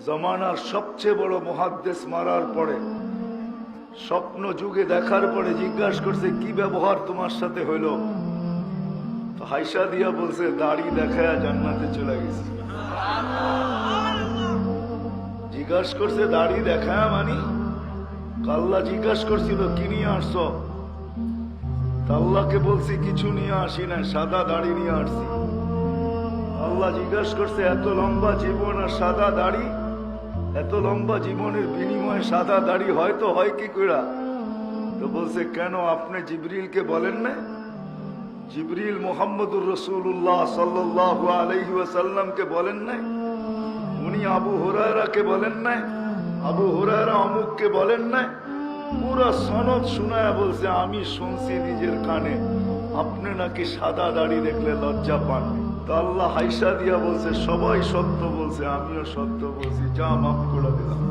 জমানার সবচেয়ে বড় মুহাদ্দিস মারার পরে, স্বপ্ন যুগে দেখার পরে জিজ্ঞাসা করছে কি ব্যবহার তোমার সাথে হইল? তো হাইসা দিয়া বলছে দাড়ি দেখায়া জান্নাতে চলে গেছে। জিজ্ঞাসা করছে দাড়ি দেখায়া মানি? আল্লাহ জিজ্ঞাসা করছিল কি নিয়ে আসছ? আল্লাহকে বলছি কিছু নিয়ে আসি না, সাদা দাড়ি নিয়ে আসছি। আল্লাহ জিজ্ঞাসা করছে এত লম্বা জীবন আর সাদা দাড়ি, এত লম্বা জীবনের বিনিময়ে সাদা দাড়ি হয়তো হয় কি করে? তো বলছে কেন আপনি জিবরিলকে বলেন না? জিবরিল মুহাম্মদুর রাসূলুল্লাহ সাল্লাল্লাহু আলাইহি ওয়াসাল্লামকে বলেন নাই? উনি আবু হুরায়রাকে বলেন নাই? আবু হুরায়রা অমুককে বলেন নাই? পুরা সনদ শুনায়া বলছে আমি শুনছি নিজের কানে আপনি নাকি সাদা দাড়ি দেখলে লজ্জা পান। তো আল্লাহ হাইসা দিয়া বলছে সবাই সত্য বলছে, আমিও সত্য বলছি, যা মাফ করে দিলাম।